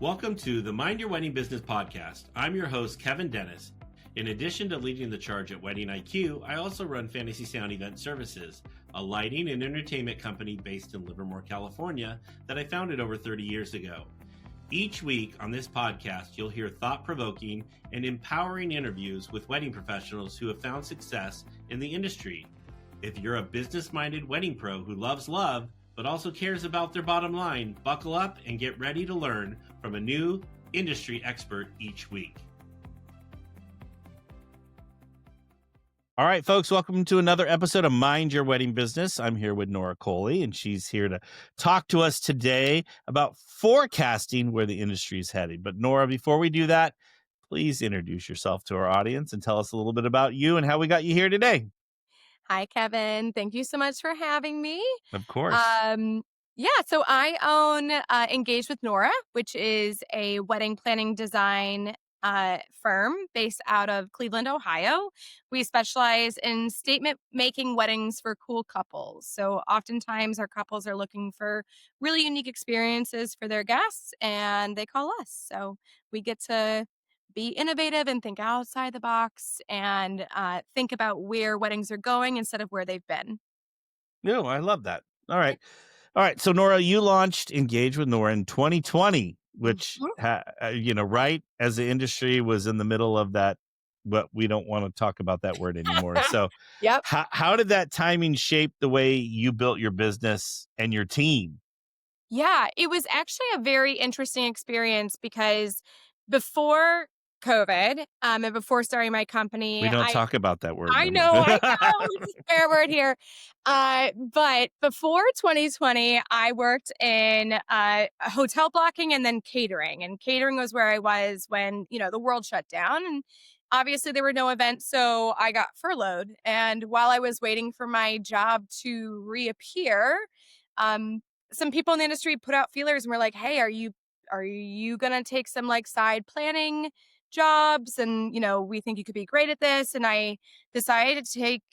Welcome to the Mind Your Wedding Business podcast. I'm your host, Kevin Dennis. In addition to leading the charge at Wedding IQ, I also run Fantasy Sound Event Services, a lighting and entertainment company based in Livermore, California, that I founded over 30 years ago. Each week on this podcast, you'll hear thought-provoking and empowering interviews with wedding professionals who have found success in the industry. If you're a business-minded wedding pro who loves love, but also cares about their bottom line, buckle up and get ready to learn from a new industry expert each week. All right, folks, welcome to another episode of Mind Your Wedding Business. I'm here with Nora Culley, and she's here to talk to us today about forecasting where the industry is headed. But Nora, before we do that, please introduce yourself to our audience and tell us a little bit about you and how we got you here today. Hi, Kevin. Thank you so much for having me. Of course. So I own Engage with Nora, which is a wedding planning design firm based out of Cleveland, Ohio. We specialize in statement-making weddings for cool couples. So oftentimes our couples are looking for really unique experiences for their guests, and they call us. So we get to be innovative and think outside the box and think about where weddings are going instead of where they've been. No, I love that. All right. So Nora, you launched Engage with Nora in 2020, which, right as the industry was in the middle of that, but we don't want to talk about that word anymore. So Yep. how did that timing shape the way you built your business and your team? Yeah, it was actually a very interesting experience because before COVID, and before starting my company, We don't talk about that word. I know, it's a fair word here. But before 2020, I worked in hotel blocking and then catering. And catering was where I was when, the world shut down. And obviously there were no events, so I got furloughed. And while I was waiting for my job to reappear, some people in the industry put out feelers and were like, "Hey, are you gonna take some like side planning jobs? And we think you could be great at this." And I decided to take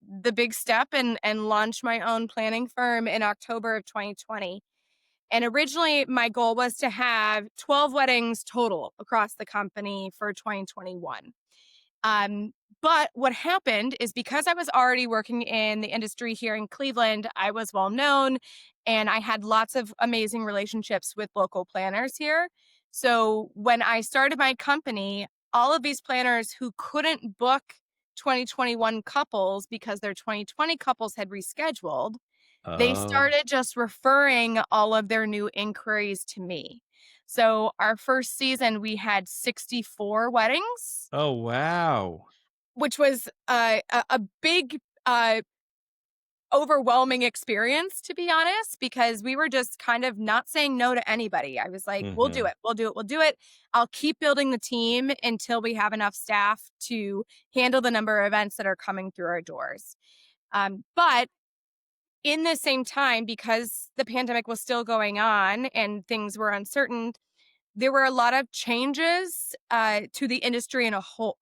the big step and launch my own planning firm in October of 2020. And originally my goal was to have 12 weddings total across the company for 2021. But what happened is because I was already working in the industry here in Cleveland, I was well known and I had lots of amazing relationships with local planners here. So when I started my company, all of these planners who couldn't book 2021 couples because their 2020 couples had rescheduled, they started just referring all of their new inquiries to me. So our first season, we had 64 weddings. Oh, wow. Which was a big, overwhelming experience, to be honest, because we were just kind of not saying no to anybody. I was like, we'll do it. We'll do it. We'll do it. I'll keep building the team until we have enough staff to handle the number of events that are coming through our doors. But in the same time, because the pandemic was still going on and things were uncertain, there were a lot of changes to the industry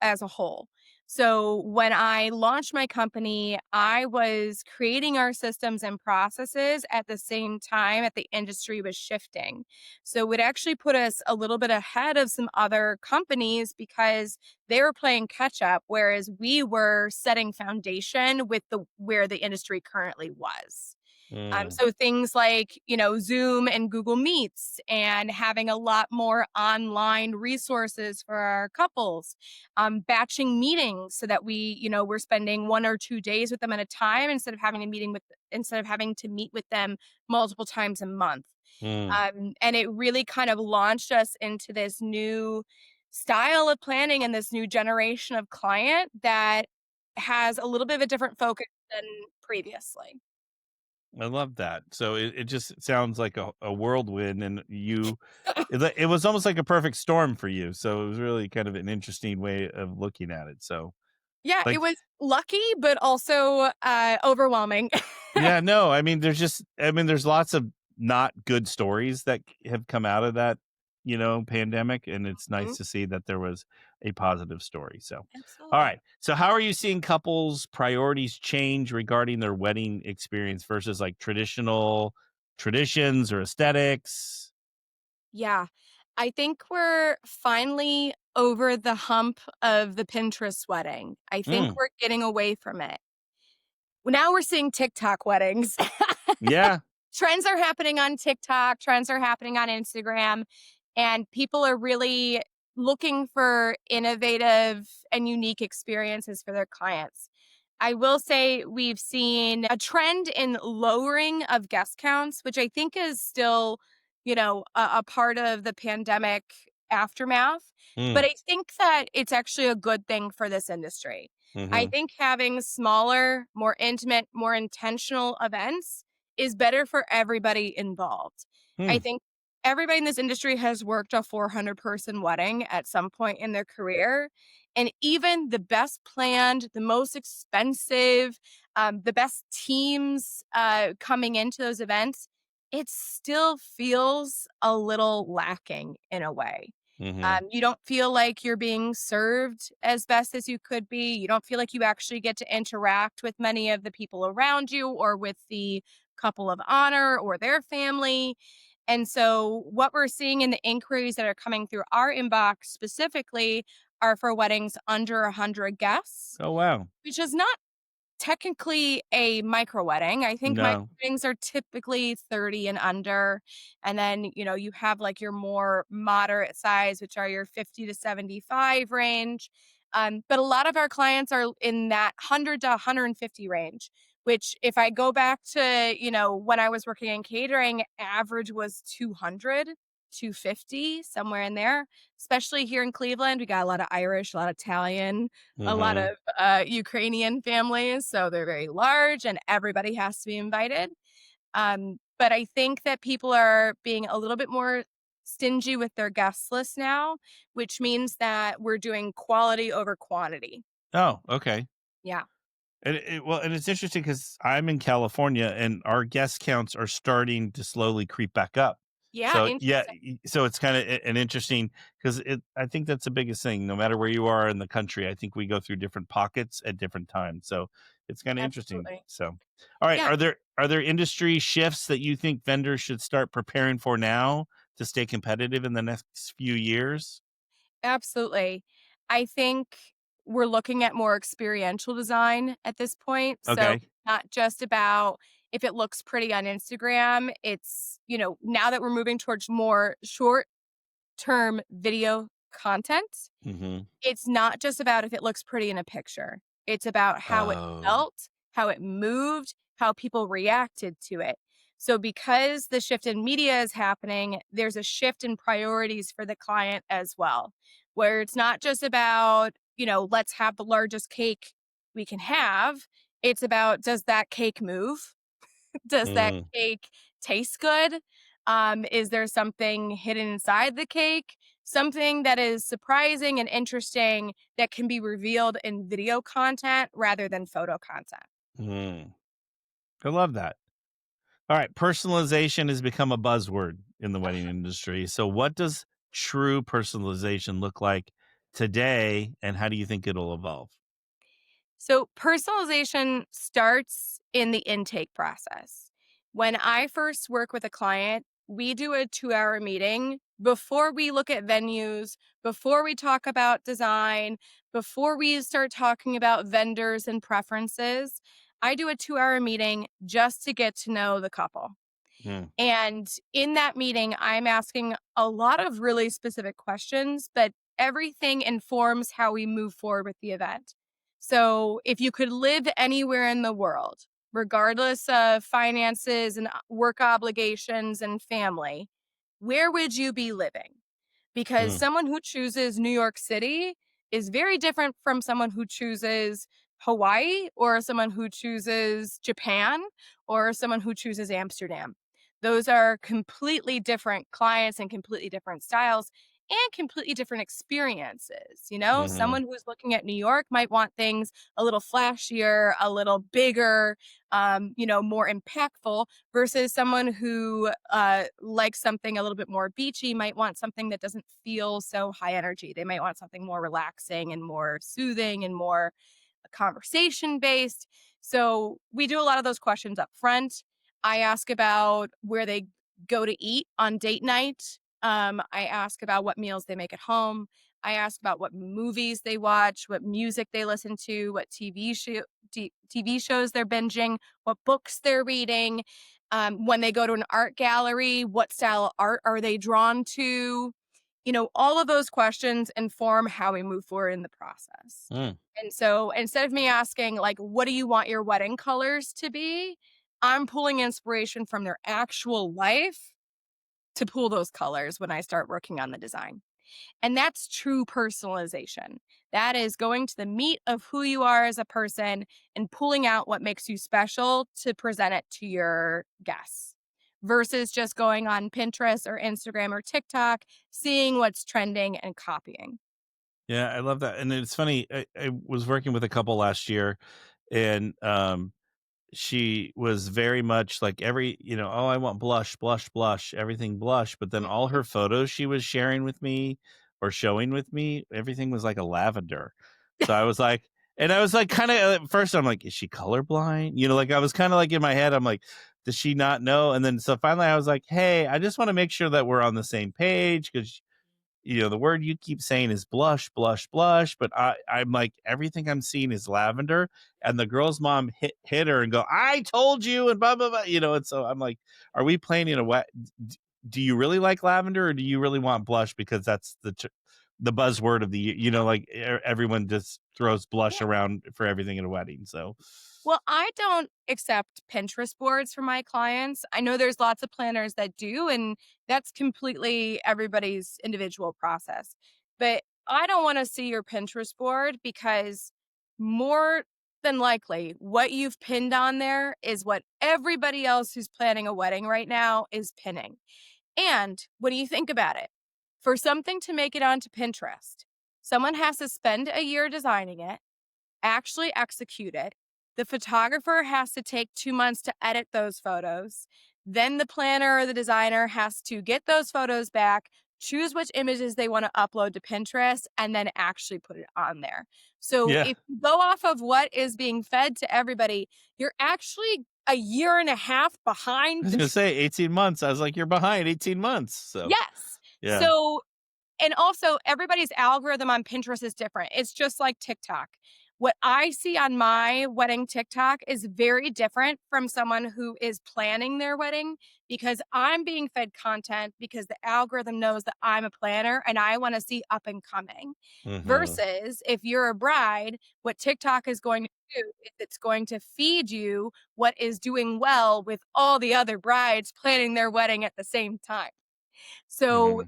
as a whole. So when I launched my company, I was creating our systems and processes at the same time that the industry was shifting. So it actually put us a little bit ahead of some other companies because they were playing catch up, whereas we were setting foundation with where the industry currently was. So things like, Zoom and Google Meets and having a lot more online resources for our couples, batching meetings so that we're spending 1 or 2 days with them at a time instead of having to meet with them multiple times a month. And it really kind of launched us into this new style of planning and this new generation of client that has a little bit of a different focus than previously. I love that. So it just sounds like a whirlwind, and it was almost like a perfect storm for you. So it was really kind of an interesting way of looking at it. So Yeah, like, it was lucky, but also overwhelming. yeah, no, I mean, there's lots of not good stories that have come out of that, pandemic, and it's nice to see that there was a positive story. So, Absolutely. all right. So how are you seeing couples' priorities change regarding their wedding experience versus like traditional traditions or aesthetics? Yeah. I think we're finally over the hump of the Pinterest wedding. I think Mm, we're getting away from it. Now we're seeing TikTok weddings. yeah. Trends are happening on TikTok, trends are happening on Instagram, and people are really looking for innovative and unique experiences for their clients. I will say we've seen a trend in lowering of guest counts, which I think is still, a part of the pandemic aftermath. But Mm, I think that it's actually a good thing for this industry. I mm-hmm. think having smaller, more intimate, more intentional events is better for everybody involved. I Mm, think everybody in this industry has worked a 400-person wedding at some point in their career. And even the best planned, the most expensive, the best teams coming into those events, it still feels a little lacking in a way. mm-hmm. You don't feel like you're being served as best as you could be. You don't feel like you actually get to interact with many of the people around you or with the couple of honor or their family. And so, what we're seeing in the inquiries that are coming through our inbox specifically are for weddings under 100 guests, Oh, wow. which is not technically a micro wedding. I think micro No. weddings are typically 30 and under. And then, you have like your more moderate size, which are your 50 to 75 range. But a lot of our clients are in that 100 to 150 range, which if I go back to, when I was working in catering, average was 200, 250, somewhere in there. Especially here in Cleveland, we got a lot of Irish, a lot of Italian, a lot Mm-hmm. of Ukrainian families, so they're very large and everybody has to be invited. But I think that people are being a little bit more stingy with their guest list now, which means that we're doing quality over quantity. Oh, okay. Yeah. And it's interesting because I'm in California and our guest counts are starting to slowly creep back up. Yeah, So yeah, interesting. so it's kind of an interesting because I think that's the biggest thing. No matter where you are in the country, I think we go through different pockets at different times. So it's kind of interesting. Absolutely. So, all right, Yeah, are there industry shifts that you think vendors should start preparing for now to stay competitive in the next few years? absolutely. I think we're looking at more experiential design at this point. So Okay. not just about if it looks pretty on Instagram. It's, now that we're moving towards more short term video content, Mm-hmm. it's not just about if it looks pretty in a picture. It's about how it Oh. felt, how it moved, how people reacted to it. So, because the shift in media is happening, there's a shift in priorities for the client as well, where it's not just about, let's have the largest cake we can have. It's about, does that cake move? Does that Mm, cake taste good? Is there something hidden inside the cake? Something that is surprising and interesting that can be revealed in video content rather than photo content. mm. I love that. All right, personalization has become a buzzword in the wedding industry. So, what does true personalization look like today, and how do you think it'll evolve? So, personalization starts in the intake process. When I first work with a client, we do a 2-hour meeting before we look at venues, before we talk about design, before we start talking about vendors and preferences. I do a 2-hour meeting just to get to know the couple. Mm, And in that meeting, I'm asking a lot of really specific questions, but everything informs how we move forward with the event. So, if you could live anywhere in the world, regardless of finances and work obligations and family, where would you be living? Because mm, someone who chooses New York City is very different from someone who chooses Hawaii or someone who chooses Japan or someone who chooses Amsterdam. Those are completely different clients and completely different styles and completely different experiences. mhm, Someone who's looking at New York might want things a little flashier, a little bigger, more impactful versus someone who likes something a little bit more beachy might want something that doesn't feel so high energy. They might want something more relaxing and more soothing and more conversation based. So we do a lot of those questions up front. I ask about where they go to eat on date night. I ask about what meals they make at home. I ask about what movies they watch, what music they listen to, what TV shows they're binging, what books they're reading. When they go to an art gallery, what style of art are they drawn to? All of those questions inform how we move forward in the process. Mm. And so instead of me asking, like, what do you want your wedding colors to be? I'm pulling inspiration from their actual life to pull those colors when I start working on the design. And that's true personalization. That is going to the meat of who you are as a person and pulling out what makes you special to present it to your guests versus just going on Pinterest or Instagram or TikTok, seeing what's trending and copying. Yeah, I love that. And it's funny, I was working with a couple last year, and she was very much like oh, I want blush, blush, blush, everything blush. But then all Mhm. her photos she was sharing with me or showing with me, everything was like a lavender. So I was like, kind of at first, I'm like, is she colorblind? Like I was kind of like in my head, I'm like, does she not know? And then so finally I was like, hey, I just want to make sure that we're on the same page because the word you keep saying is blush, blush, blush, but I'm like, everything I'm seeing is lavender. And the girl's mom hit her and go, I told you, and blah, blah, blah, and so I'm like, are we playing in a wet? Do you really like lavender or do you really want blush? Because that's the buzzword of the like everyone just throws blush around for everything in a wedding. So, Well, I don't accept Pinterest boards for my clients. I know there's lots of planners that do, and that's completely everybody's individual process. But I don't want to see your Pinterest board because more than likely, what you've pinned on there is what everybody else who's planning a wedding right now is pinning. And when you think about it, for something to make it onto Pinterest, someone has to spend a year designing it, actually execute it. The photographer has to take 2 months to edit those photos. Then the planner or the designer has to get those photos back, choose which images they want to upload to Pinterest, and then actually put it on there. So yeah, if you go off of what is being fed to everybody, you're actually a year and a half I behind was the going to say 18 months. I was like, you're behind 18 months. So, Yes. yeah. So and also, everybody's algorithm on Pinterest is different. It's just like TikTok. What I see on my wedding TikTok is very different from someone who is planning their wedding because I'm being fed content because the algorithm knows that I'm a planner and I want to see up and coming. Hmm. Versus if you're a bride, what TikTok is going to do is it's going to feed you what is doing well with all the other brides planning their wedding at the same time. So Hmm.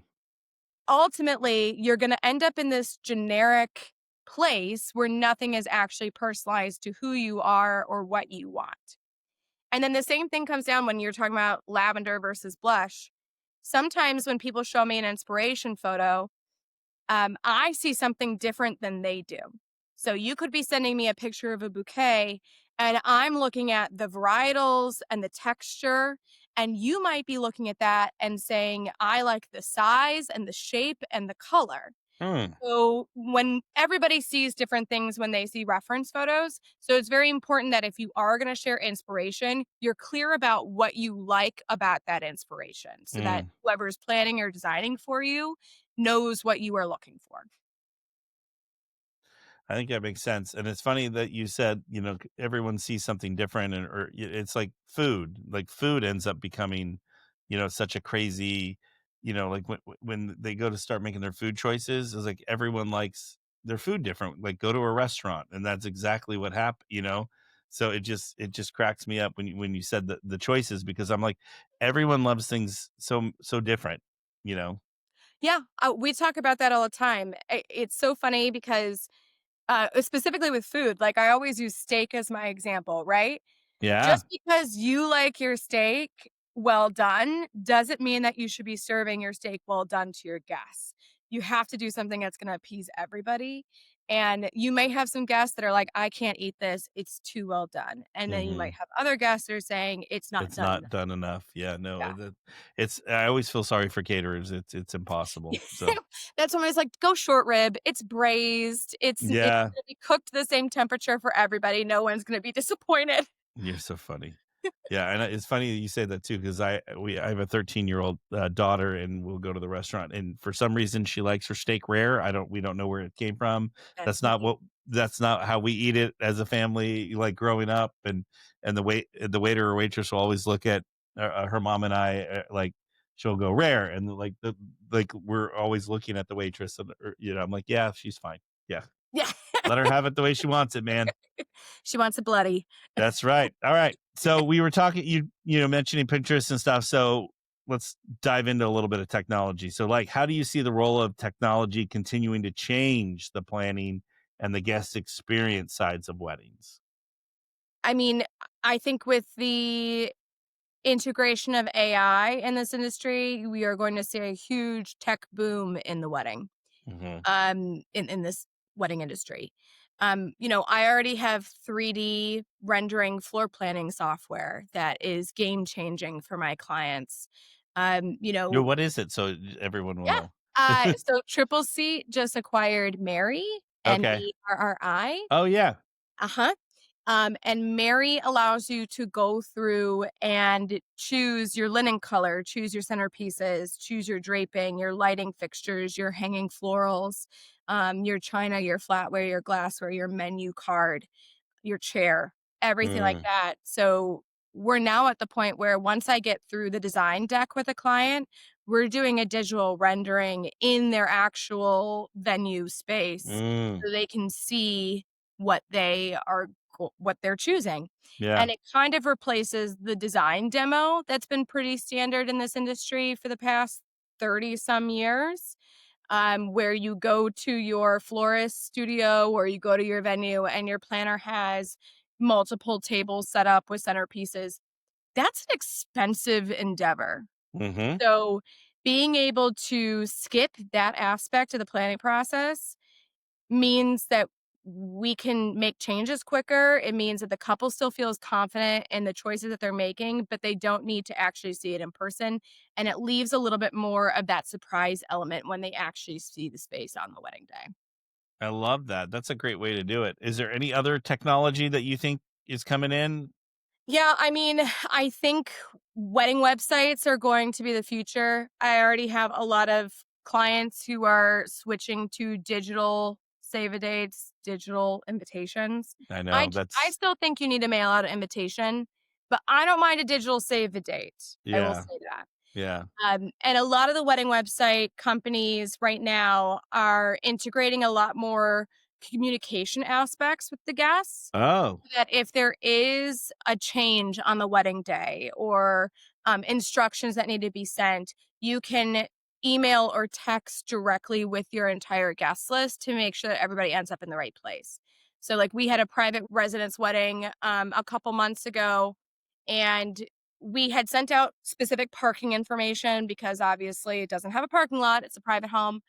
ultimately, you're going to end up in this generic place where nothing is actually personalized to who you are or what you want. And then the same thing comes down when you're talking about lavender versus blush. Sometimes when people show me an inspiration photo, I see something different than they do. So you could be sending me a picture of a bouquet, and I'm looking at the varietals and the texture. And you might be looking at that and saying, I like the size and the shape and the color. Hmm. So when everybody sees different things when they see reference photos, so it's very important that if you are going to share inspiration, you're clear about what you like about that inspiration so that Mm. whoever's planning or designing for you knows what you are looking for. I think that makes sense, and it's funny that you said, everyone sees something different, and it's like food. Like food ends up becoming, such a crazy, like when they go to start making their food choices, it's like everyone likes their food different. Like go to a restaurant, and that's exactly what happened. So it just cracks me up when you said the choices because I'm like everyone loves things so different, you know. Yeah, we talk about that all the time. It's so funny because specifically with food, like I always use steak as my example, right? Yeah. Just because you like your steak well done doesn't mean that you should be serving your steak well done to your guests. You have to do something that's going to appease everybody. And you may have some guests that are like, I can't eat this. It's too well done. And then you might Hmm. have other guests that are saying it's not It's done not enough. done enough. Yeah, no, Yeah. it's I always feel sorry for caterers. It's impossible. So, That's when I was like, go short rib. It's braised. It's yeah, gonna be cooked to the same temperature for everybody. No one's gonna be disappointed. you're so funny. Yeah, and it's funny that you say that too, because I have a 13-year-old daughter, and we'll go to the restaurant, and for some reason she likes her steak rare. We don't know where it came from. That's That's not me. what that's not how we eat it as a family, like growing up, and the waiter or waitress will always look at her mom and I, like she'll go rare, and like we're always looking at the waitress, and I'm like, yeah, she's fine, yeah, Yeah. let her have it the way she wants it, man. She wants it bloody. That's right. All right. So we were talking, mentioning Pinterest and stuff. So let's dive into a little bit of technology. So, like, how do you see the role of technology continuing to change the planning and the guest experience sides of weddings? I mean, I think with the integration of AI in this industry, we are going to see a huge tech boom in the wedding, Hmm. in this wedding industry. I already have 3D rendering floor planning software that is game changing for my clients. Um, you know, What is it? So everyone will yeah. know. So Triple C just acquired Mary, Okay. Merri. Oh, yeah. Uh-huh. And Mary allows you to go through and choose your linen color, choose your centerpieces, choose your draping, your lighting fixtures, your hanging florals, your china, your flatware, your glassware, your menu card, your chair, everything like Mm, that. So we're now at the point where once I get through the design deck with a client, we're doing a digital rendering in their actual venue space mm, so they can see what they're choosing. yeah. And it kind of replaces the design demo that's been pretty standard in this industry for the past 30 some years, where you go to your florist studio or you go to your venue and your planner has multiple tables set up with centerpieces. That's an expensive endeavor. Hmm. So, being able to skip that aspect of the planning process means that we can make changes quicker. It means that the couple still feels confident in the choices that they're making, but they don't need to actually see it in person. And it leaves a little bit more of that surprise element when they actually see the space on the wedding day. I love that. That's a great way to do it. Is there any other technology that you think is coming in? Yeah, I mean, I think wedding websites are going to be the future. I already have a lot of clients who are switching to digital save a dates, digital invitations. I I know j- I that's still think you need to mail out an invitation, but I don't mind a digital save the date. I will yeah, say that. yeah. And a lot of the wedding website companies right now are integrating a lot more communication aspects with the guests Oh. that if there is a change on the wedding day or instructions that need to be sent, you can email or text directly with your entire guest list to make sure that everybody ends up in the right place. So, like, we had a private residence wedding a couple months ago, and we had sent out specific parking information because obviously it doesn't have a parking lot, it's a private home.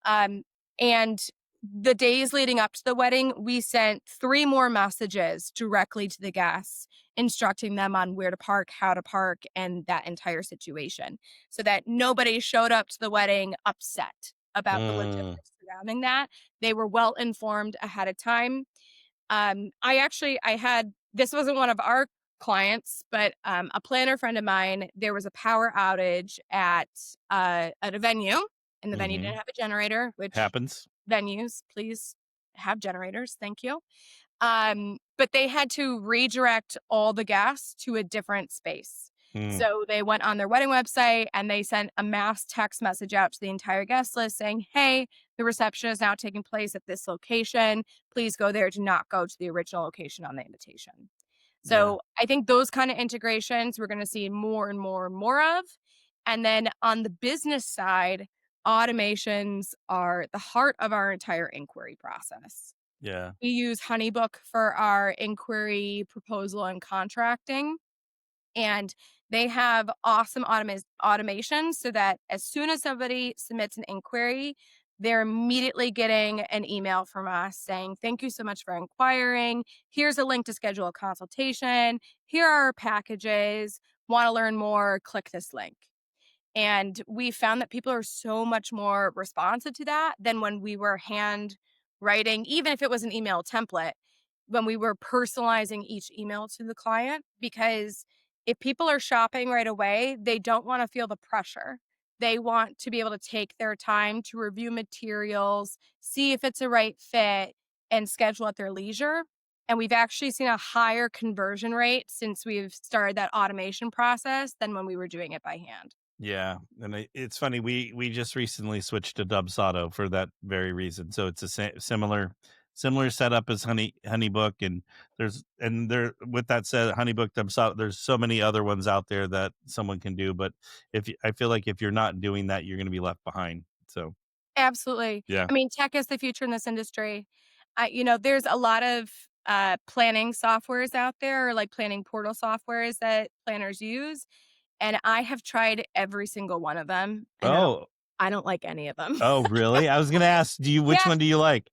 Um, and the days leading up to the wedding, we sent 3 more messages directly to the guests, instructing them on where to park, how to park, and that entire situation, so that nobody showed up to the wedding upset about the Mm, logistics surrounding that. They were well informed ahead of time. I had this wasn't one of our clients, but, a planner friend of mine, there was a power outage at a venue, and the venue didn't mhm. have a generator, which Happens. venues, please have generators, thank you. But they had to redirect all the guests to a different space. Mm, So they went on their wedding website and they sent a mass text message out to the entire guest list saying, "Hey, the reception is now taking place at this location. Please go there. Do not go to the original location on the invitation." yeah, So I think those kind of integrations we're going to see more and more and more of. And then on the business side, automations are the heart of our entire inquiry process. yeah, We use Honeybook for our inquiry, proposal, and contracting, and they have awesome automation so that as soon as somebody submits an inquiry, they're immediately getting an email from us saying, "Thank you so much for inquiring. Here's a link to schedule a consultation. Here are our packages. Want to learn more? Click this link." And we found that people are so much more responsive to that than when we were hand writing, even if it was an email template, when we were personalizing each email to the client, because if people are shopping right away, they don't want to feel the pressure. They want to be able to take their time to review materials, see if it's a right fit, and schedule at their leisure. And we've actually seen a higher conversion rate since we've started that automation process than when we were doing it by hand. Yeah, and it's funny, we just recently switched to Dubsado for that very reason. So it's a similar setup as Honeybook, and there with that said, Honeybook, Dubsado, there's so many other ones out there that someone can do, but I feel like if you're not doing that, you're going to be left behind. So Absolutely. yeah. I mean, tech is the future in this industry. There's a lot of planning softwares out there, or like planning portal softwares that planners use. And I have tried every single one of them, and Oh, I don't like any of them. oh, really? I was going to ask, which Yeah, one do you like?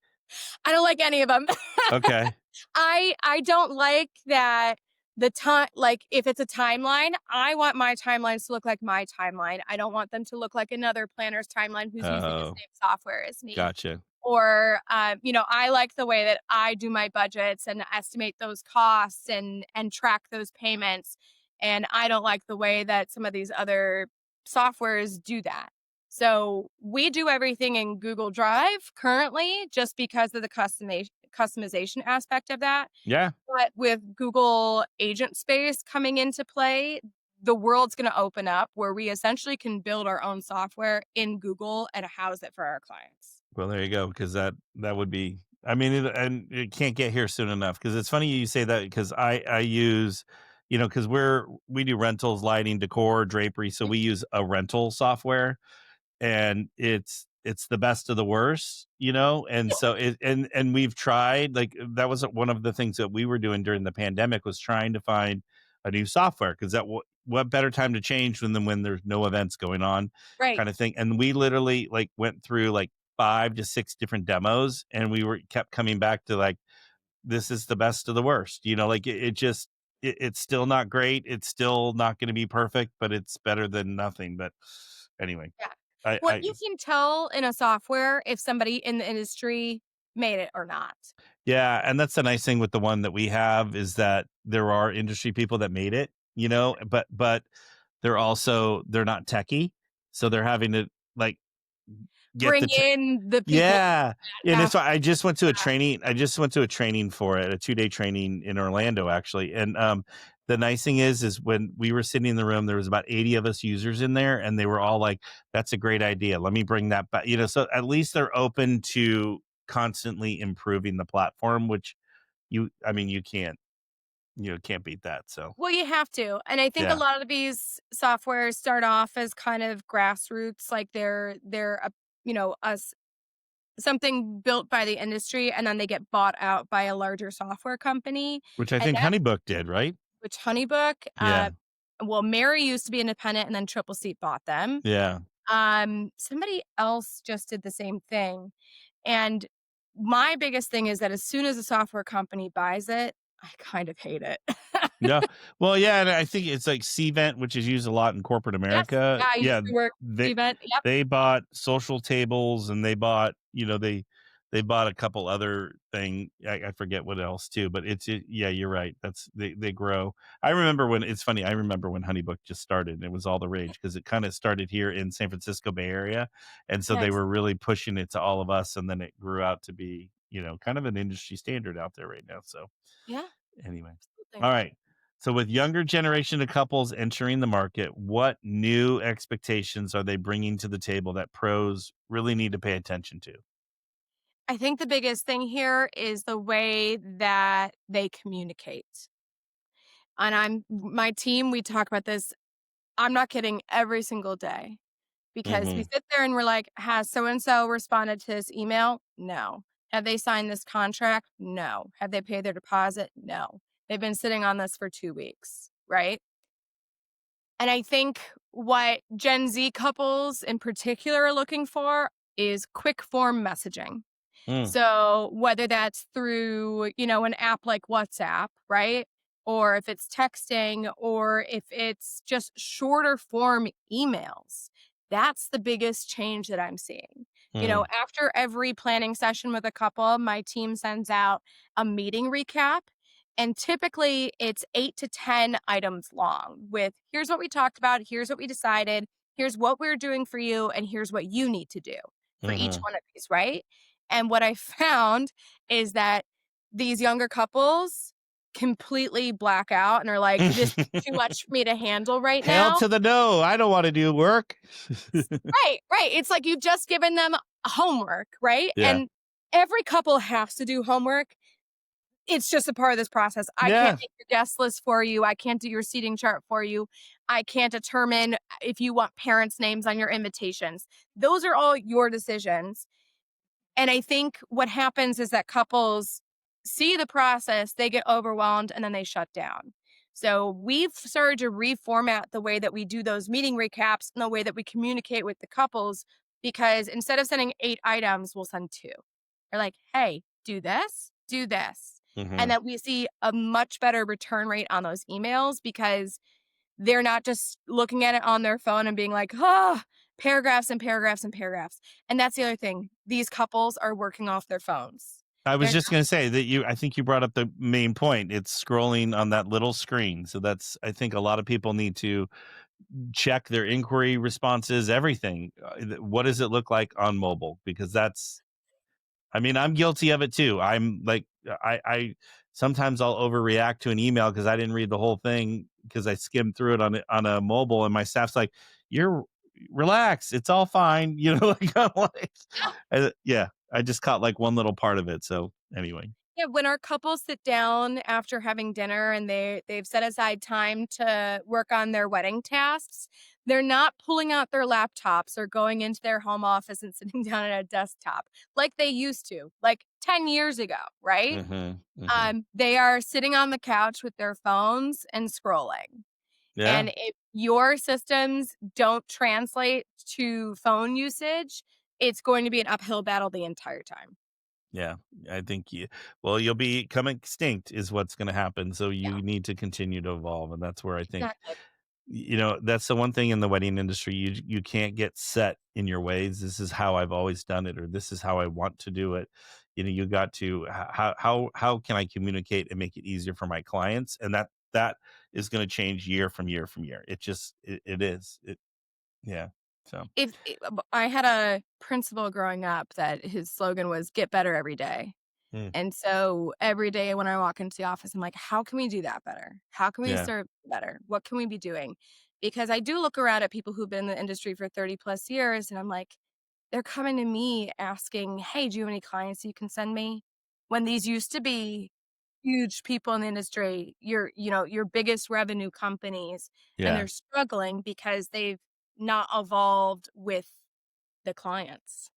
I don't like any of them. Okay. I don't like that the time, like, if it's a timeline, I want my timelines to look like my timeline. I don't want them to look like another planner's timeline who's using the Oh, same software as me. gotcha. Or, I like the way that I do my budgets and estimate those costs and track those payments. And I don't like the way that some of these other softwares do that. So we do everything in Google Drive currently just because of the customization aspect of that. Yeah. But with Google Agent Space coming into play, the world's going to open up where we essentially can build our own software in Google and house it for our clients. Well, there you go, because that would be. I mean, and it can't get here soon enough. Because it's funny you say that, because I use, because we do rentals, lighting, decor, drapery, so we use a rental software, and it's the best of the worst, and so and we've tried, like, that was one of the things that we were doing during the pandemic, was trying to find a new software, because what better time to change than when there's no events going on, Right. kind of thing. And we literally, like, went through like 5 to 6 different demos, and kept coming back to, like, this is the best of the worst, like, it's still not great, it's still not going to be perfect, but it's better than nothing. But anyway, Yeah. Well, I you can tell in a software if somebody in the industry made it or not. yeah, and that's the nice thing with the one that we have, is that there are industry people that made it, but they're not techie, so they're having to, like, get Bring the in the people yeah, and that it's why I just went to a training. I just went to a training for it, a 2-day training in Orlando, actually. And the nice thing is when we were sitting in the room, there was about 80 of us users in there, and they were all like, "That's a great idea. Let me bring that back." So at least they're open to constantly improving the platform, which I mean, can't beat that. So well, you have to. And I think a yeah, lot of these softwares start off as kind of grassroots, like they're a, us something built by the industry, and then they get bought out by a larger software company. which I And think that HoneyBook did, right? which Honeybook, Yeah, well, Mary used to be independent and then Triple Seat bought them. yeah. Somebody else just did the same thing. And my biggest thing is that as soon as a software company buys it, I kind of hate it. No. Well, yeah, and I think it's like Cvent, which is used a lot in corporate Yes. America. Yeah, I used Yeah, to work they event. Yep. they bought Social Tables, and they bought, they bought a couple other thing. I forget what else too, but yeah, you're right. They grow. It's funny. I remember when Honeybook just started, and it was all the rage, because it kind of started here in San Francisco Bay Area, and so they Nice. were really pushing it to all of us, and then it grew out to be, kind of an industry standard out there right now. So Yeah. anyway, Absolutely. all right. So with younger generation of couples entering the market, what new expectations are they bringing to the table that pros really need to pay attention to? I think the biggest thing here is the way that they communicate. And my team, we talk about this. I'm not kidding, every single day. Because we Mhm. sit there and we're like, "Has so and so responded to this email? No. Have they signed this contract? No. Have they paid their deposit? No. They've been sitting on this for 2 weeks," right? And I think what Gen Z couples in particular are looking for is quick form messaging. Mm, So whether that's through, an app like WhatsApp, right? Or if it's texting, or if it's just shorter form emails, that's the biggest change that I'm seeing. mm, After every planning session with a couple, my team sends out a meeting recap. And typically it's 8 to 10 items long with here's what we talked about, here's what we decided, here's what we're doing for you, and here's what you need to do for each Mhm. one of these, right? And what I found is that these younger couples completely black out and are like, this is too much for me to handle right Hail now. to the no. I don't wanna do work. Right, right. It's like you've just given them homework, right? Yeah. And every couple has to do homework. It's just a part of this process. I can't Yeah. make your guest list for you. I can't do your seating chart for you. I can't determine if you want parents' names on your invitations. Those are all your decisions. And I think what happens is that couples see the process, they get overwhelmed, and then they shut down. So we've started to reformat the way that we do those meeting recaps and the way that we communicate with the couples because instead of sending 8 items, we'll send 2. They're like, hey, do this, do this. And Mhm. then we see a much better return rate on those emails because they're not just looking at it on their phone and being like, "Oh, paragraphs and paragraphs and paragraphs." And that's the other thing. These couples are working off their phones. I was They're just not gonna say that I think you brought up the main point. It's scrolling on that little screen. So I think a lot of people need to check their inquiry responses, everything. What does it look like on mobile? Because I mean, I'm guilty of it too. I'm like, I sometimes I'll overreact to an email because I didn't read the whole thing because I skimmed through it on a mobile, and my staff's like, "You're relax, it's all fine," like I'm like, yeah. I just caught like one little part of it. So anyway, Yeah, when our couples sit down after having dinner and they've set aside time to work on their wedding tasks, they're not pulling out their laptops or going into their home office and sitting down at a desktop like they used to, like 10 years ago, right? hmm hmm They are sitting on the couch with their phones and scrolling. yeah, And if your systems don't translate to phone usage, it's going to be an uphill battle the entire time. yeah. I think you'll become extinct is what's going to happen. So Yeah, you need to continue to evolve, and that's where I think exactly. that's the one thing in the wedding industry. You can't get set in your ways. This is how I've always done it, or this is how I want to do it. You got to how can I communicate and make it easier for my clients, and that is going to change year from year from year. It is it yeah. So I had a principal growing up that his slogan was "Get better every day." mm, And so every day when I walk into the office, I'm like, how can we do that better? How can we yeah, serve better? What can we be doing? Because I do look around at people who've been in the industry for 30 plus years and I'm like, they're coming to me asking, hey, do you have any clients you can send me? When these used to be huge people in the industry, your biggest revenue companies, and yeah. they're struggling because they've not evolved with the clients.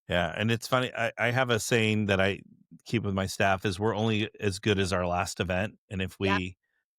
Yeah, and it's funny. I have a saying that I keep with my staff is we're only as good as our last event, and if Yeah, we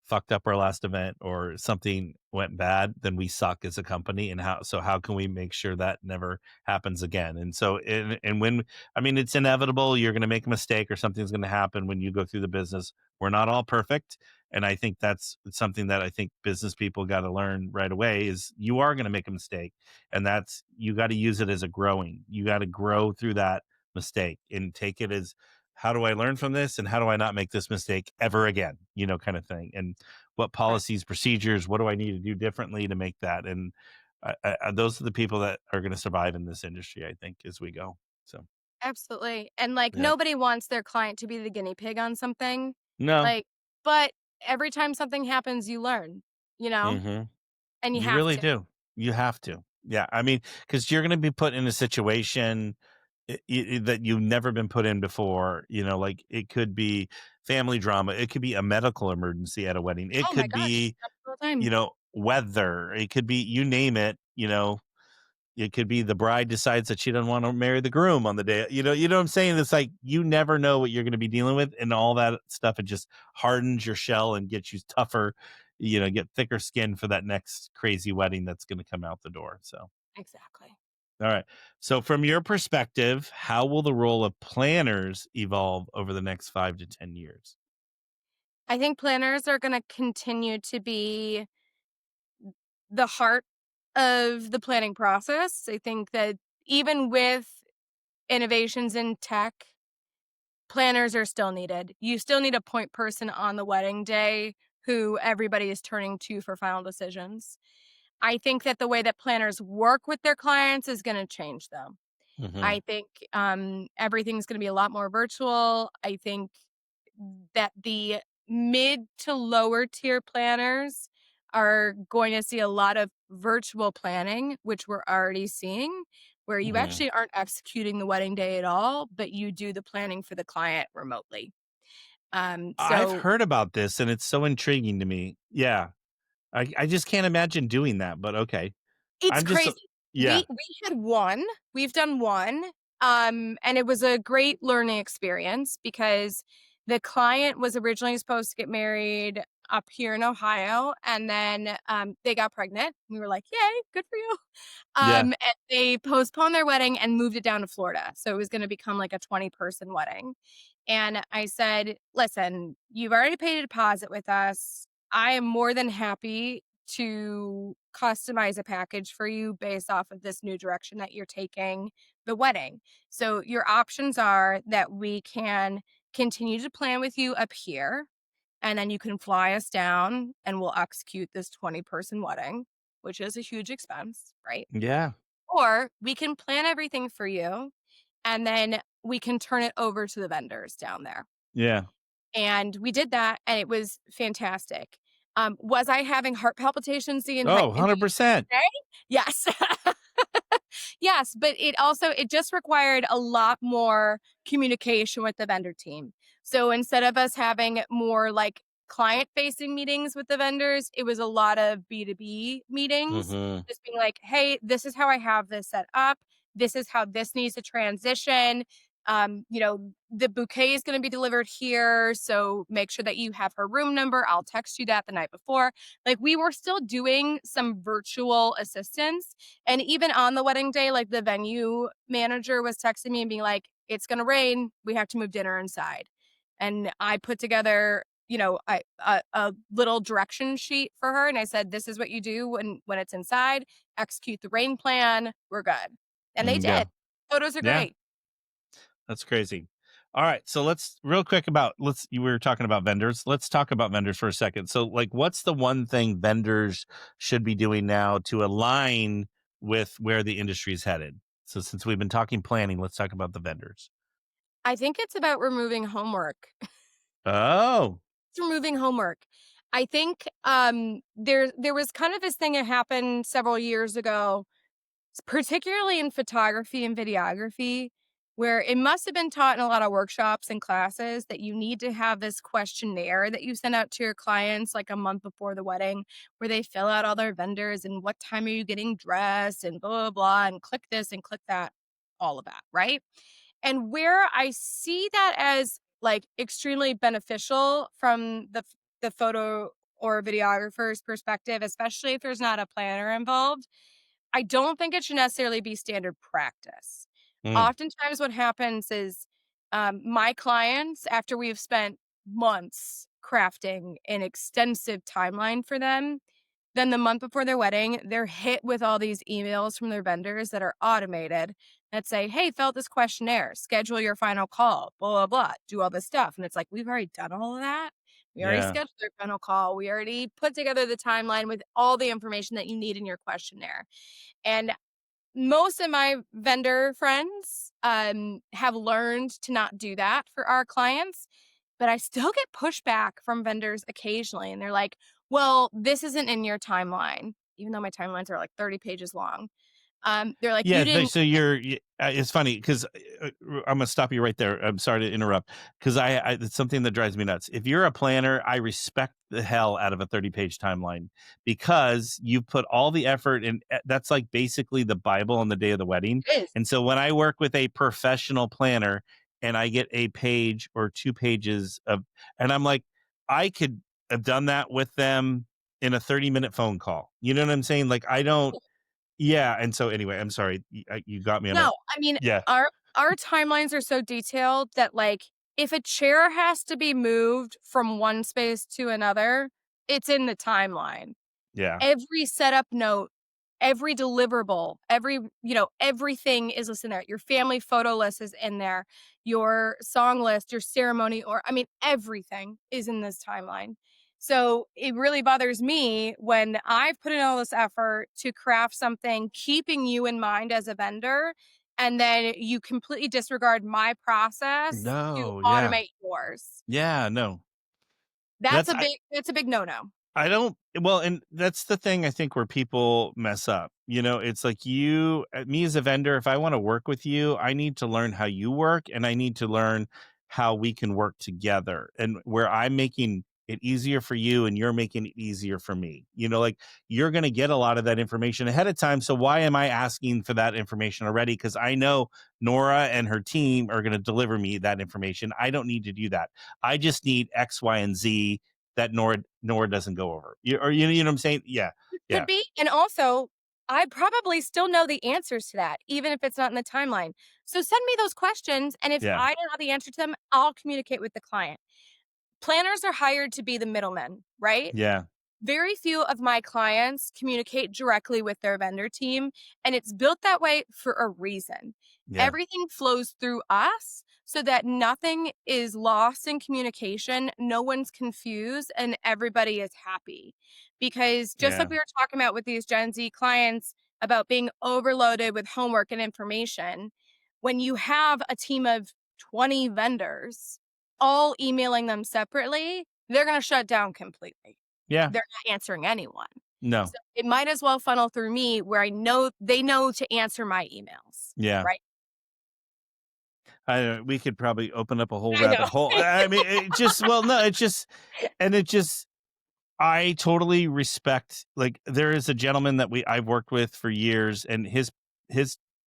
fucked up our last event or something went bad, then we suck as a company. And how can we make sure that never happens again? And so and when I mean it's inevitable, you're going to make a mistake or something's going to happen when you go through the business. We're not all perfect, and I think that's something that I think business people got to learn right away is you are going to make a mistake, and that's you got to use it as a growing. You got to grow through that mistake and take it as how do I learn from this and how do I not make this mistake ever again, kind of thing. And what right. policies, procedures, what do I need to do differently to make that? And those are the people that are going to survive in this industry, I think, as we go. So Absolutely. And, like, yeah, nobody wants their client to be the guinea pig on something, no, like, but every time something happens, you learn, you know, hmm and you you have really to. do. You have to, yeah. I mean, because you're going to be put in a situation that you've never been put in before. Like it could be family drama, it could be a medical emergency at a wedding, it Oh my could gosh, be happens all the time. weather, it could be you name it. It could be the bride decides that she doesn't want to marry the groom on the day. You know what I'm saying? It's like you never know what you're going to be dealing with, and all that stuff. It just hardens your shell and gets you tougher. Get thicker skin for that next crazy wedding that's going to come out the door. So. Exactly. All right. So, from your perspective, how will the role of planners evolve over the next 5 to 10 years? I think planners are gonna continue to be the heart of the planning process. I think that even with innovations in tech, planners are still needed. You still need a point person on the wedding day who everybody is turning to for final decisions. I think that the way that planners work with their clients is going to change, though. Hmm. I think everything's going to be a lot more virtual. I think that the mid to lower tier planners are going to see a lot of virtual planning, which we're already seeing, where you Hmm. actually aren't executing the wedding day at all, but you do the planning for the client remotely. I've So heard about this, and it's so intriguing to me. Yeah, I just can't imagine doing that, but okay. it's I'm just crazy. yeah, We had one. We've done one. And it was a great learning experience because the client was originally supposed to get married up here in Ohio, and then they got pregnant. We were like, "Yay, good for you!" yeah, And they postponed their wedding and moved it down to Florida, so it was going to become like a 20-person wedding. And I said, "Listen, you've already paid a deposit with us. I am more than happy to customize a package for you based off of this new direction that you're taking the wedding. So your options are that we can continue to plan with you up here, and then you can fly us down and we'll execute this 20-person wedding, which is a huge expense, right? yeah, Or we can plan everything for you and then we can turn it over to the vendors down there." yeah. And we did that and it was fantastic. Was I having heart palpitations Oh, the 100%. day? Yes. Yes, but it just required a lot more communication with the vendor team. So instead of us having more like client-facing meetings with the vendors, it was a lot of B2B meetings, Mhm. just being like, "Hey, this is how I have this set up. This is how this needs to transition. The bouquet is going to be delivered here, so make sure that you have her room number. I'll text you that the night before." Like we were still doing some virtual assistance, and even on the wedding day, like the venue manager was texting me and being like, "It's going to rain. We have to move dinner inside." And I put together, a little direction sheet for her, and I said, "This is what you do when it's inside. Execute the rain plan. We're good." And they Mm, yeah, did. Photos are yeah, great. that's crazy. All right, so let's real quick about let's you were talking about vendors. Let's talk about vendors for a second. So, like, what's the one thing vendors should be doing now to align with where the industry is headed? So, since we've been talking planning, let's talk about the vendors. I think it's about removing homework. Oh, It's removing homework. I think there was kind of this thing that happened several years ago, particularly in photography and videography, where it must have been taught in a lot of workshops and classes that you need to have this questionnaire that you send out to your clients like a month before the wedding, where they fill out all their vendors and what time are you getting dressed and blah, blah, blah, and click this and click that, all of that, right? And where I see that as like extremely beneficial from the photo or videographer's perspective, especially if there's not a planner involved, I don't think it should necessarily be standard practice. mm, Oftentimes, what happens is my clients, after we've spent months crafting an extensive timeline for them, then the month before their wedding, they're hit with all these emails from their vendors that are automated that say, "Hey, fill out this questionnaire, schedule your final call, blah, blah, blah, do all this stuff." And it's like, we've already done all of that. We already yeah, scheduled their final call. We already put together the timeline with all the information that you need in your questionnaire. And most of my vendor friends have learned to not do that for our clients, but I still get pushback from vendors occasionally. And they're like, "Well, this isn't in your timeline," even though my timelines are like 30 pages long. They're like, "You yeah. didn't." So it's funny because I'm gonna stop you right there. I'm sorry to interrupt because it's something that drives me nuts. If you're a planner, I respect the hell out of a 30-page timeline because you put all the effort and that's like basically the Bible on the day of the wedding. It is. And so when I work with a professional planner and I get a page or 2 pages of, and I'm like, I could have done that with them in a 30-minute phone call. You know what I'm saying? Like I don't. Yeah, and so anyway, I'm sorry, you got me on a No, I mean, yeah, our timelines are so detailed that like if a chair has to be moved from one space to another, it's in the timeline. yeah, Every setup note every deliverable, everything is listed in there. Your family photo list is in there, your song list, your ceremony, or I mean, everything is in this timeline. So it really bothers me when I've put in all this effort to craft something, keeping you in mind as a vendor, and then you completely disregard my process to No, yeah. automate yours. Yeah, no. That's That's a big no-no. I don't well, and that's the thing I think where people mess up. It's like me as a vendor, if I want to work with you, I need to learn how you work and I need to learn how we can work together. And where I'm making it easier for you and you're making it easier for me. Like you're going to get a lot of that information ahead of time. So why am I asking for that information already? Because I know Nora and her team are going to deliver me that information. I don't need to do that. I just need X, Y, and Z that Nora doesn't go over. You know what I'm saying? Yeah. Could Yeah. be, and also, I probably still know the answers to that, even if it's not in the timeline. So send me those questions, and if Yeah. I don't have the answer to them, I'll communicate with the client. Planners are hired to be the middlemen, right? Yeah. Very few of my clients communicate directly with their vendor team, and it's built that way for a reason. Yeah. Everything flows through us so that nothing is lost in communication, no one's confused, and everybody is happy. Because just like Yeah. we were talking about with these Gen Z clients about being overloaded with homework and information, when you have a team of 20 vendors all emailing them separately, they're going to shut down completely. Yeah. They're not answering anyone. No. So it might as well funnel through me where I know they know to answer my emails, Yeah. right? We could probably open up a whole I know. rabbit hole. I mean, no, it just I totally respect, like, there is a gentleman that I've worked with for years, and his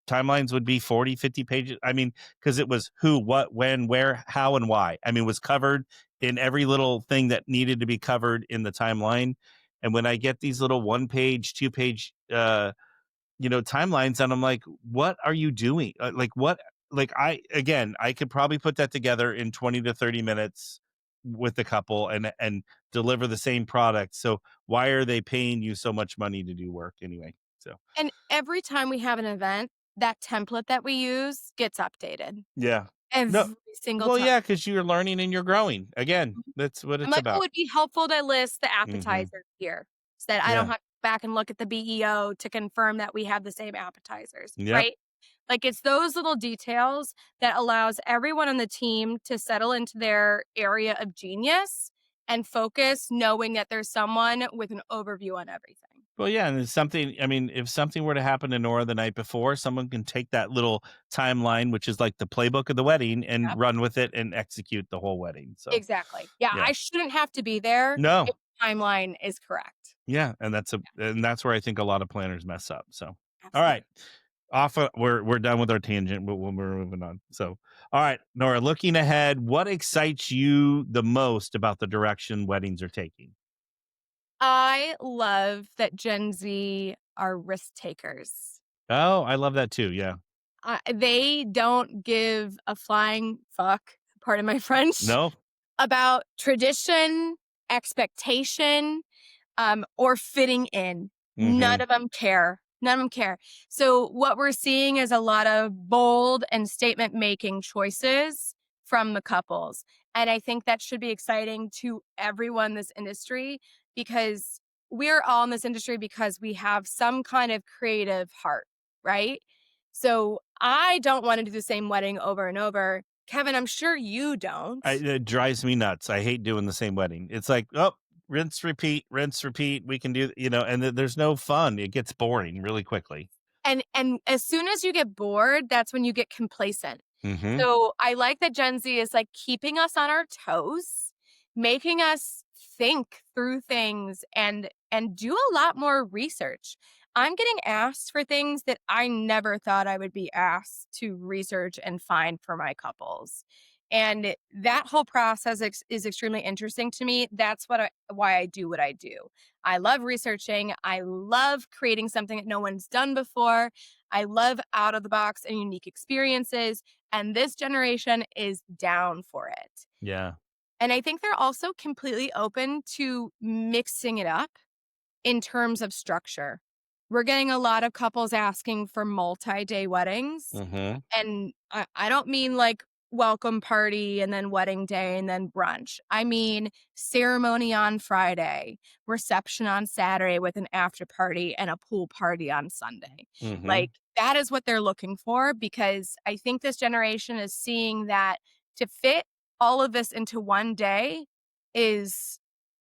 timelines would be 40, 50 pages. I mean, because it was who, what, when, where, how, and why. I mean, was covered in every little thing that needed to be covered in the timeline. And when I get these little 1 page, 2 page, timelines, and I'm like, what are you doing? Like, what? Like, I could probably put that together in 20 to 30 minutes with the couple and deliver the same product. So why are they paying you so much money to do work anyway? So And every time we have an event, that template that we use gets updated yeah. No, every single well, time. yeah, because you're learning and you're growing. Again, that's what I'm it's like, "Oh, about. it'd be helpful to list the Hmm. appetizers here so that I don't Yeah. have to go back and look at the BEO to confirm that we have the same appetizers," Yep. right? Like, it's those little details that allows everyone on the team to settle into their area of genius and focus knowing that there's someone with an overview on everything. Well, yeah, and it's something. I mean, if something were to happen to Nora the night before, someone can take that little timeline, which is like the playbook of the wedding, and Yep. run with it and execute the whole wedding. So, Exactly. Yeah, yeah, I shouldn't have to be there no, if the timeline is correct. yeah, and that's where I think a lot of planners mess up. So, all Absolutely. right, we're done with our tangent, but we're moving on. So, all right, Nora, looking ahead, what excites you the most about the direction weddings are taking? I love that Gen Z are risk takers. Oh, I love that too. Yeah, They don't give a flying fuck, pardon my French, no, about tradition, expectation, or fitting in. mm-hmm. None of them care. None of them care. So what we're seeing is a lot of bold and statement making choices from the couples. And I think that should be exciting to everyone in this industry because we're all in this industry because we have some kind of creative heart, right? So I don't want to do the same wedding over and over. Kevin, I'm sure you don't. It drives me nuts. I hate doing the same wedding. It's like, oh, rinse, repeat, rinse, repeat. We can do, and there's no fun. It gets boring really quickly. And as soon as you get bored, that's when you get complacent. Hmm. So I like that Gen Z is like keeping us on our toes, making us think through things and do a lot more research. I'm getting asked for things that I never thought I would be asked to research and find for my couples. And that whole process is extremely interesting to me. That's why I do what I do. I love researching. I love creating something that no one's done before. I love out of the box and unique experiences. And this generation is down for it. Yeah. And I think they're also completely open to mixing it up in terms of structure. We're getting a lot of couples asking for multi-day weddings. Mm-hmm. And I don't mean like welcome party and then wedding day and then brunch. I mean ceremony on Friday, reception on Saturday with an after party and a pool party on Sunday. Mm-hmm. Like that is what they're looking for because I think this generation is seeing that to fit all of this into one day is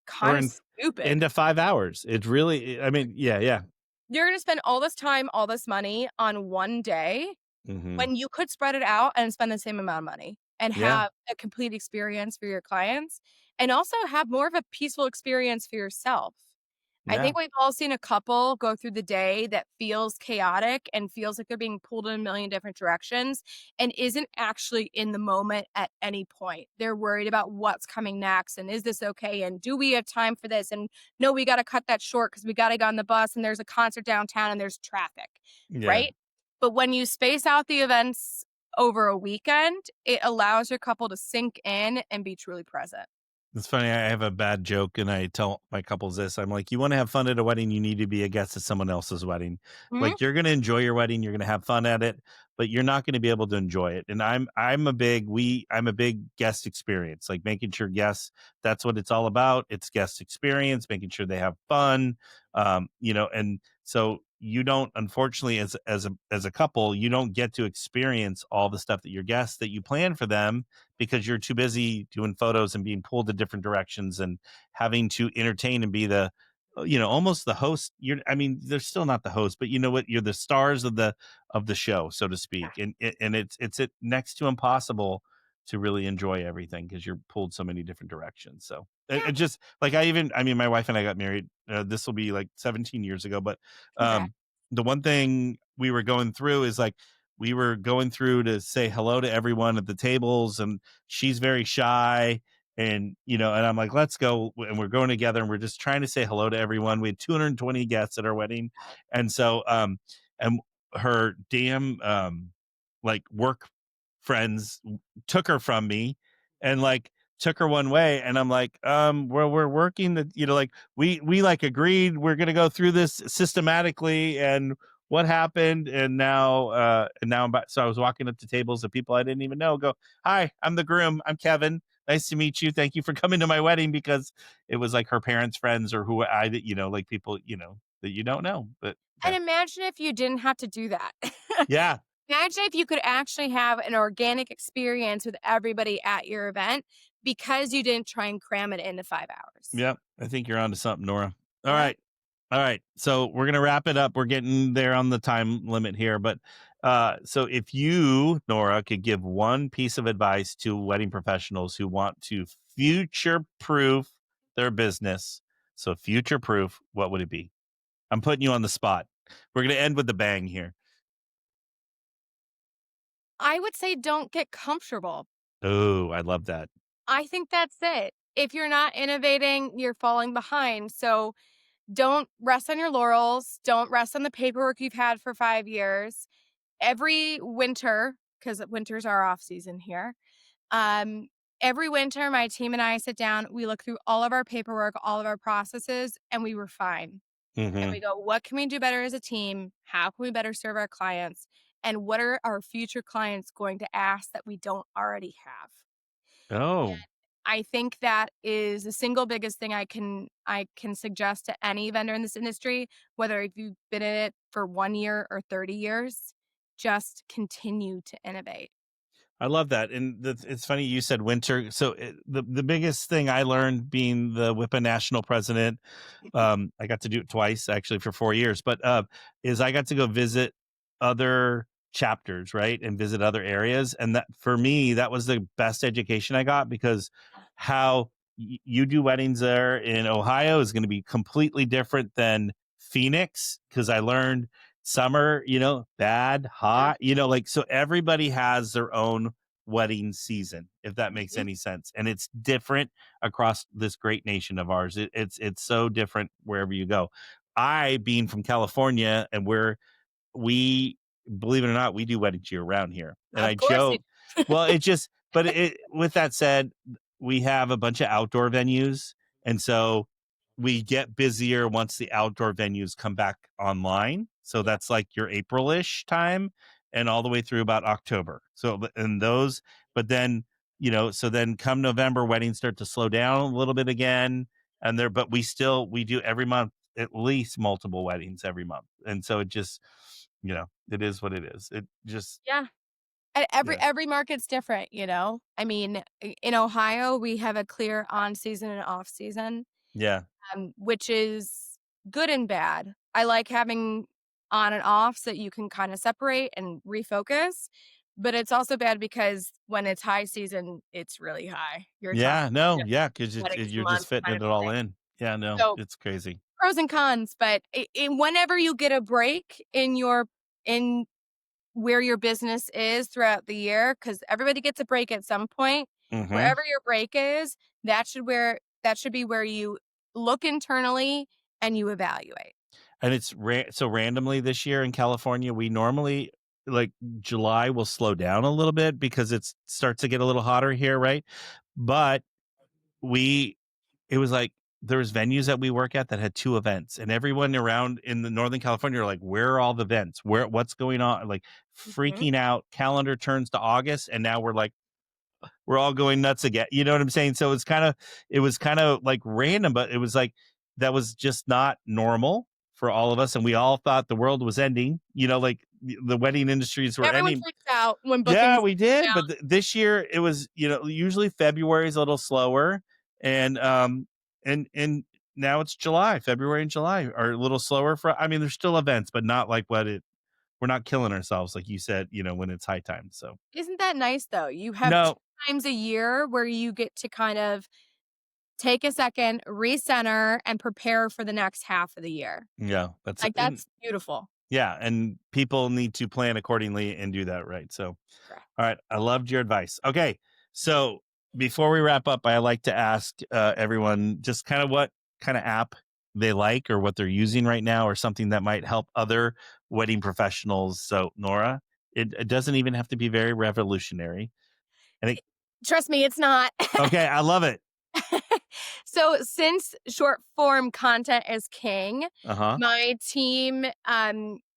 Or kind of in stupid. into 5 hours. It's really, I mean, yeah, yeah. You're going to spend all this time, all this money on one day Mm-hmm. when you could spread it out and spend the same amount of money and Yeah, have a complete experience for your clients and also have more of a peaceful experience for yourself. I yeah, think we've all seen a couple go through the day that feels chaotic and feels like they're being pulled in a million different directions and isn't actually in the moment at any point. They're worried about what's coming next and is this okay and do we have time for this and no, we got to cut that short because we got to get on the bus and there's a concert downtown and there's traffic, yeah. right? But when you space out the events over a weekend, it allows your couple to sink in and be truly present. It's funny. I have a bad joke, and I tell my couples this. I'm like, you want to have fun at a wedding, you need to be a guest at someone else's wedding. Mhm. Like, you're going to enjoy your wedding, you're going to have fun at it, but you're not going to be able to enjoy it. And I'm a big guest experience, like making sure guests. That's what it's all about. It's guest experience, making sure they have fun. And so you don't, unfortunately, as a couple, you don't get to experience all the stuff that your guests that you plan for them because you're too busy doing photos and being pulled in different directions and having to entertain and be the almost the host. I mean, they're still not the host, but you know what, you're the stars of the show, so to speak. And it's next to impossible to really enjoy everything because you're pulled so many different directions. So Yeah. it just like I mean my wife and I got married, this will be like 17 years ago, but Congrats. um the one thing we were going through is like we were going through to say hello to everyone at the tables, and she's very shy. And I'm like, let's go. And we're going together and we're just trying to say hello to everyone. We had 220 guests at our wedding. And so, and her damn, like work friends took her from me and like took her one way. And I'm like, we're working that, like we like agreed we're going to go through this systematically. And what happened? And now I'm back. So I was walking up to tables of people I didn't even know, go, hi, I'm the groom. I'm Kevin. Nice to meet you. Thank you for coming to my wedding, because it was like her parents' friends or who like people, that you don't know. But And yeah. imagine if you didn't have to do that. Yeah. Imagine if you could actually have an organic experience with everybody at your event because you didn't try and cram it into 5 hours. Yeah. I think you're onto something, Nora. All Yeah. right. All right. So we're gonna wrap it up. We're getting there on the time limit here. But so if you, Nora, could give one piece of advice to wedding professionals who want to future proof their business, so future proof, what would it be? I'm putting you on the spot. We're gonna end with the bang here. I would say don't get comfortable. Oh, I love that. I think that's it. If you're not innovating, you're falling behind. So don't rest on your laurels. Don't rest on the paperwork you've had for 5 years. Every winter, because winters are off season here, um, every winter, my team and I sit down, we look through all of our paperwork, all of our processes, and we refine. And Mm-hmm. we go, what can we do better as a team? How can we better serve our clients? And what are our future clients going to ask that we don't already have? And Oh, I think that is the single biggest thing I can suggest to any vendor in this industry, whether if you've been in it for 1 year or 30 years, just continue to innovate. I love that. And it's funny you said winter. So the biggest thing I learned being the WIPA national president, I got to do it twice actually for 4 years, but is I got to go visit other chapters, right, and visit other areas, and that for me that was the best education I got, because how you do weddings there in Ohio is going to be completely different than Phoenix, because I learned summer, bad, Yeah. hot, like, so everybody has their own wedding season, if that makes Mhm. any sense. And it's different across this great nation of ours. It's so different wherever you go. I, being from California, and we believe it or not, we do weddings year round here. And I Of course you joke, well, it just, but it with that said, we have a bunch of outdoor venues. And so we get busier once the outdoor venues come back online. So Yeah. that's like your April-ish time and all the way through about October. So and those, but then, so then come November, weddings start to slow down a little bit again. And but we do every month at least multiple weddings every month. And so it just, it is what it is. It just, Yeah. And every yeah. every market's different, you know? I mean, in Ohio, we have a clear on season and off season, Yeah. which is good and bad. I like having on and off so that you can kind of separate and refocus, but it's also bad because when it's high season, it's really high. You're talking Yeah. No. you know, Yeah. Cause weddings a you're month just fitting kind of it all thing. in. Yeah. No, So it's crazy. pros and cons, but whenever you get a break in where your business is throughout the year, because everybody gets a break at some point. Hmm. Wherever your break is, that should be where you look internally and you evaluate. And it's so randomly this year in California, we normally like July will slow down a little bit because it starts to get a little hotter here, right? But we, it was like there was venues that we work at that had 2 events, and everyone around in the Northern California are like, "Where are all the events? What's going on?" Like Mhm. freaking out. Calendar turns to August, and now we're like, we're all going nuts again. You know what I'm saying? So it was kind of like random, but it was like that was just not normal for all of us. And we all thought the world was ending, like the wedding industries were Everyone ending. freaks out when Yeah, bookings we go did. down. But this year it was, usually February is a little slower. And now it's July. February and July are a little slower I mean, there's still events, but not like we're not killing ourselves, like you said, when it's high time. So Isn't that nice though? You have 2 no. times a year where you get to kind of take a second, recenter, and prepare for the next half of the year. Yeah, Like, that's beautiful. yeah, and people need to plan accordingly and do that right. So, Correct. all right, I loved your advice. Okay, so before we wrap up, I like to ask everyone just kind of what kind of app they like or what they're using right now, or something that might help other wedding professionals. So, Nora, it doesn't even have to be very revolutionary. I think. Trust me, it's not. Okay, I love it. So since short form content is king, Uh huh. my team,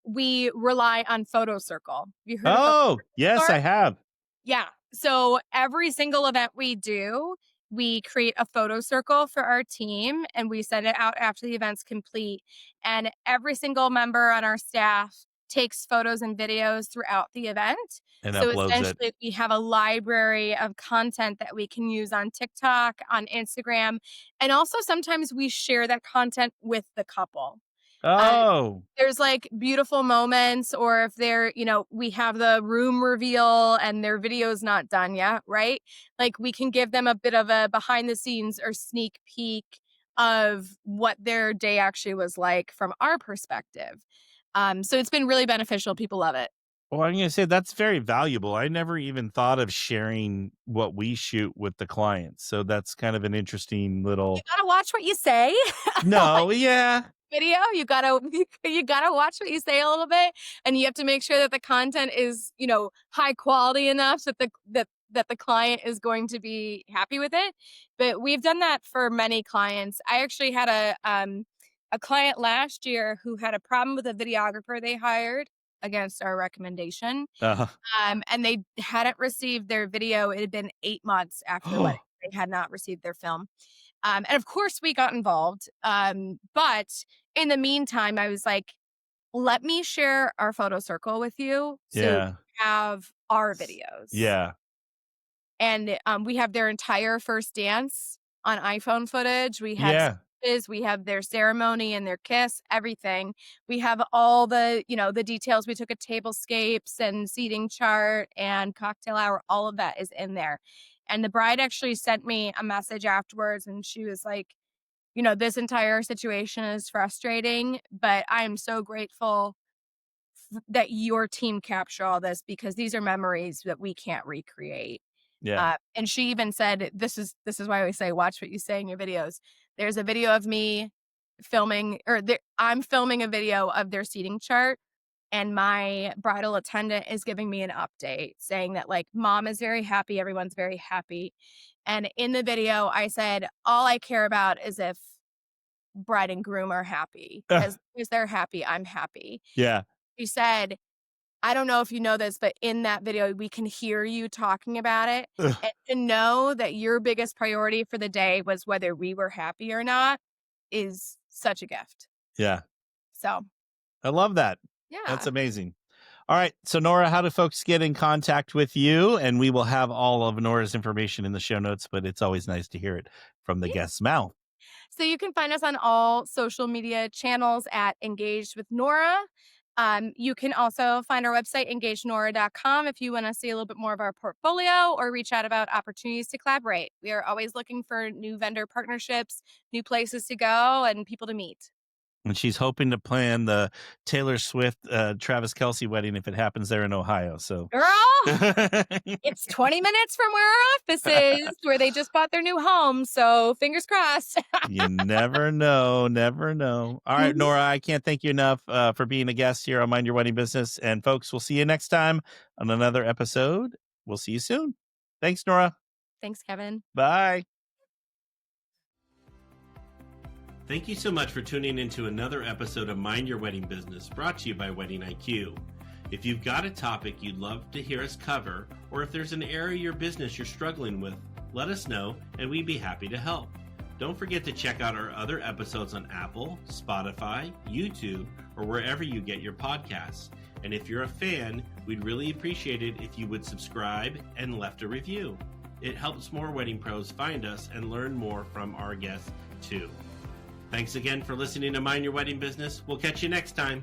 we rely on Photo Circle. Have you heard of Photo Oh, Circle yes, before? I have. Yeah. So every single event we do, we create a photo circle for our team and we send it out after the event's complete. And every single member on our staff takes photos and videos throughout the event. And So uploads it. essentially, we have a library of content that we can use on TikTok, on Instagram, and also sometimes we share that content with the couple. Um, Oh, there's like beautiful moments, or if we have the room reveal and their video's not done yet, right? Like we can give them a bit of a behind the scenes or sneak peek of what their day actually was like from our perspective. So it's been really beneficial. People love it. well, I'm gonna say that's very valuable. I never even thought of sharing what we shoot with the clients. So that's kind of an interesting You little. gotta watch what you say. No, yeah. Video, you gotta watch what you say a little bit, and you have to make sure that the content is, high quality enough that the client is going to be happy with it. But we've done that for many clients. I actually had a client last year who had a problem with a videographer they hired against our recommendation. Uh, And they hadn't received their video. It had been 8 months after the wedding. They had not received their film. And of course, we got involved. But in the meantime, I was like, let me share our photo circle with you so you yeah. have our videos. Yeah. And we have their entire first dance on iPhone footage. We have Yeah. speeches, we have their ceremony and their kiss, everything. We have all the details. We took a tablescapes and seating chart and cocktail hour. All of that is in there. And the bride actually sent me a message afterwards and she was like, this entire situation is frustrating, but I am so grateful that your team capture all this because these are memories that we can't recreate. Yeah. And she even said, this is why we say, watch what you say in your videos. There's a video of me filming, I'm filming a video of their seating chart. And my bridal attendant is giving me an update saying that like mom is very happy. Everyone's very happy. And in the video, I said, all I care about is if bride and groom are happy. As they're happy, I'm happy. Yeah. She said, I don't know if you know this, but in that video, we can hear you talking about it. Ugh. And to know that your biggest priority for the day was whether we were happy or not is such a gift. Yeah. So I love that. yeah. That's amazing. All right. So, Nora, how do folks get in contact with you? And we will have all of Nora's information in the show notes, but it's always nice to hear it from the guest's mouth. So you can find us on all social media channels at Engaged with Nora. You can also find our website, engagednora.com, if you want to see a little bit more of our portfolio or reach out about opportunities to collaborate. We are always looking for new vendor partnerships, new places to go, and people to meet. And she's hoping to plan the Taylor Swift, Travis Kelce wedding if it happens there in Ohio. So, girl, it's 20 minutes from where our office is, where they just bought their new home. So fingers crossed. You never know. Never know. All right, Nora, I can't thank you enough for being a guest here on Mind Your Wedding Business. And folks, we'll see you next time on another episode. We'll see you soon. Thanks, Nora. Thanks, Kevin. Bye. Thank you so much for tuning into another episode of Mind Your Wedding Business, brought to you by Wedding IQ. If you've got a topic you'd love to hear us cover, or if there's an area of your business you're struggling with, let us know and we'd be happy to help. Don't forget to check out our other episodes on Apple, Spotify, YouTube, or wherever you get your podcasts. And if you're a fan, we'd really appreciate it if you would subscribe and left a review. It helps more wedding pros find us and learn more from our guests too. Thanks again for listening to Mind Your Wedding Business. We'll catch you next time.